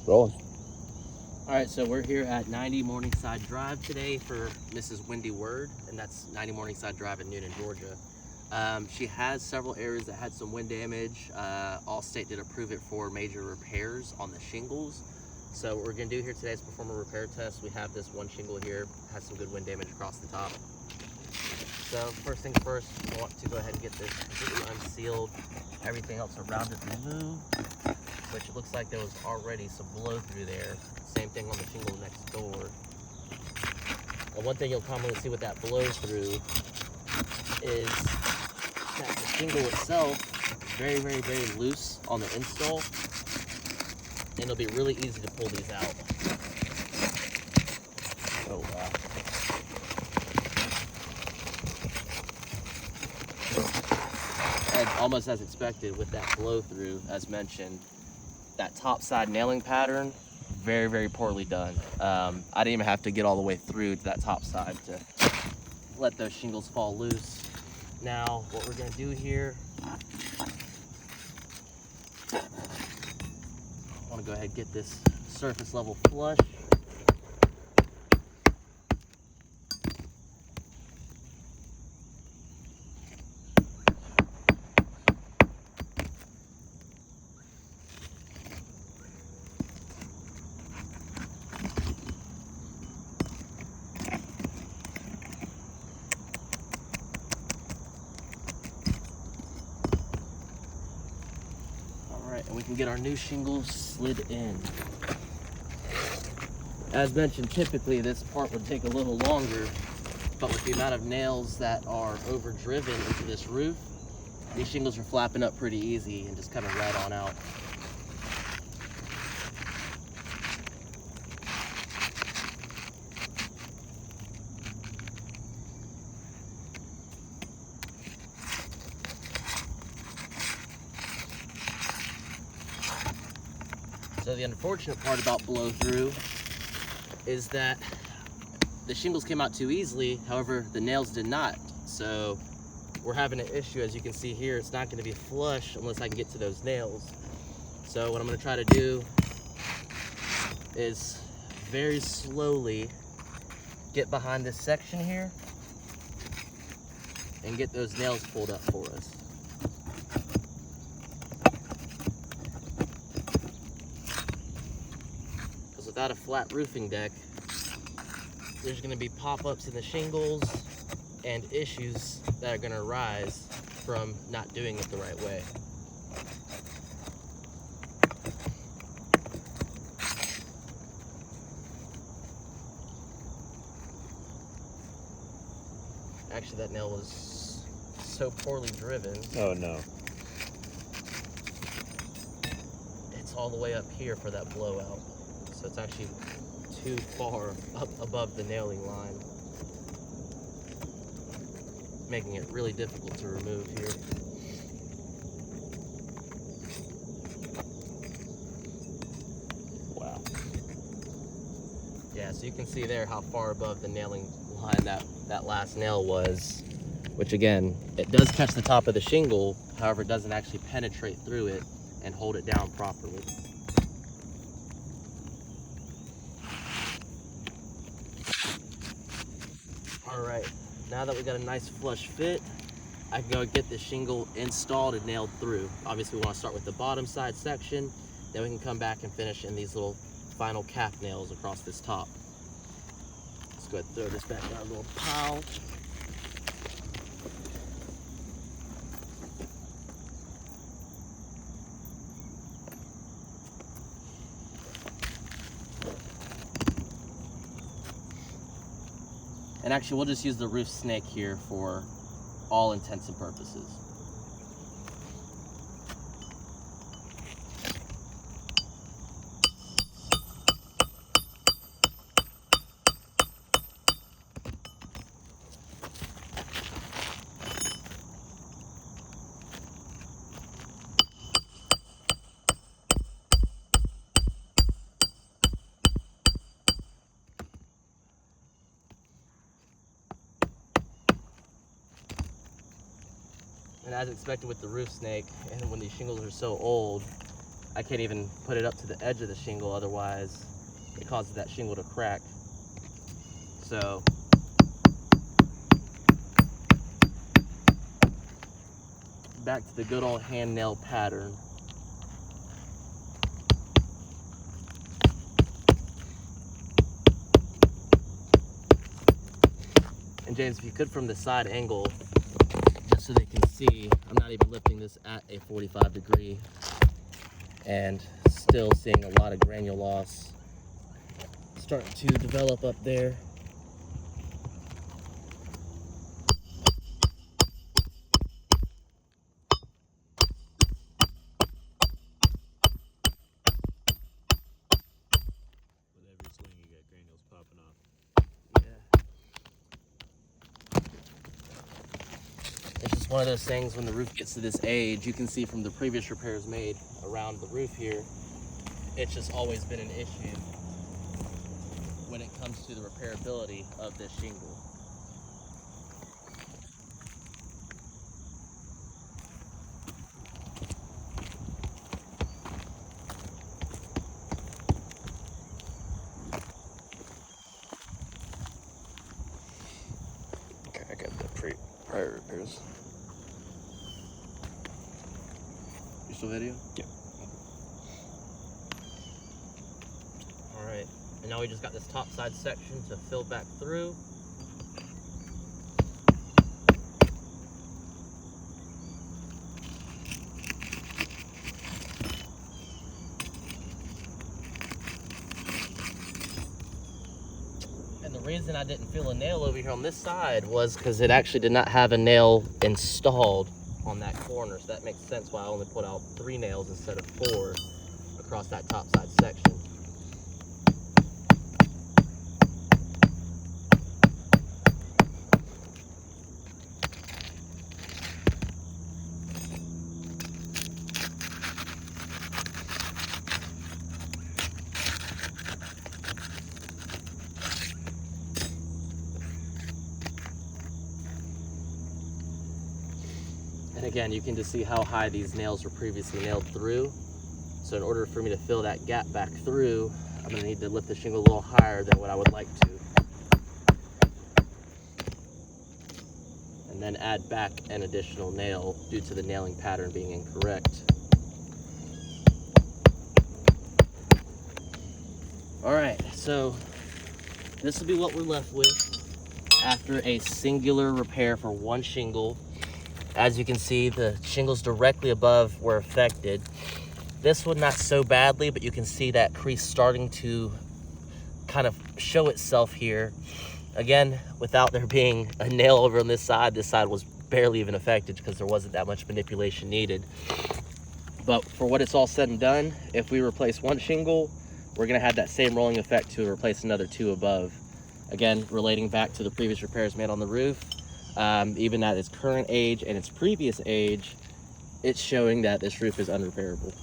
Rolling. All right, so we're here at 90 Morningside Drive today for Mrs. Wendy Word, and that's 90 Morningside Drive in Newnan, Georgia. She has several areas that had some wind damage. Allstate did approve it for major repairs on the shingles. So what we're gonna do here today is perform a repair test. We have this one shingle here, has some good wind damage across the top. So first things first, we want to go ahead and get this completely unsealed, everything else around it removed, which it looks like there was already some blow through there. Same thing on the shingle next door. And one thing you'll commonly see with that blow through is that the shingle itself is very, very, very loose on the install, and it'll be really easy to pull these out. Oh wow. And almost as expected with that blow through, as mentioned, that top side nailing pattern, very, very poorly done. I didn't even have to get all the way through to that top side to let those shingles fall loose. Now, what we're gonna do here, I wanna go ahead and get this surface level flush. And we can get our new shingles slid in. As mentioned, typically this part would take a little longer, but with the amount of nails that are overdriven into this roof, these shingles are flapping up pretty easy and just coming right on out. So the unfortunate part about blow through is that the shingles came out too easily, however, the nails did not. So we're having an issue, as you can see here, it's not gonna be flush unless I can get to those nails. So what I'm gonna try to do is very slowly get behind this section here and get those nails pulled up for us. Without a flat roofing deck, there's going to be pop-ups in the shingles and issues that are going to arise from not doing it the right way. Actually, that nail was so poorly driven. Oh no. It's all the way up here for that blowout. So it's actually too far up above the nailing line, making it really difficult to remove here. Wow. Yeah, so you can see there how far above the nailing line that last nail was, which again, it does catch the top of the shingle, however, it doesn't actually penetrate through it and hold it down properly. All right, now that we got a nice flush fit, I can go get the shingle installed and nailed through. Obviously, we want to start with the bottom side section, then we can come back and finish in these little final calf nails across this top. Let's go ahead and throw this back in our little pile. And actually, we'll just use the roof snake here for all intents and purposes. And as expected with the roof snake, and when these shingles are so old, I can't even put it up to the edge of the shingle, otherwise it causes that shingle to crack. So back to the good old hand nail pattern. And James, if you could from the side angle, just so they can see, I'm not even lifting this at a 45 degree and still seeing a lot of granule loss starting to develop up there. With every swing, you got granules popping off. Yeah. It's just one of those things when the roof gets to this age, you can see from the previous repairs made around the roof here, it's just always been an issue when it comes to the repairability of this shingle. Okay, I got the prior repairs. You still video? Yep. All right, and now we just got this top side section to fill back through. And the reason I didn't feel a nail over here on this side was because it actually did not have a nail installed on that corner, so that makes sense why I only put out 3 nails instead of 4 across that top side section. And again, you can just see how high these nails were previously nailed through. So in order for me to fill that gap back through, I'm gonna need to lift the shingle a little higher than what I would like to. And then add back an additional nail due to the nailing pattern being incorrect. All right, so this will be what we're left with after a singular repair for one shingle. As you can see, the shingles directly above were affected. This one not so badly, but you can see that crease starting to kind of show itself here. Again, without there being a nail over on this side was barely even affected because there wasn't that much manipulation needed. But for what it's all said and done, if we replace one shingle, we're gonna have that same rolling effect to replace another 2 above. Again, relating back to the previous repairs made on the roof, even at its current age and its previous age, it's showing that this roof is unrepairable.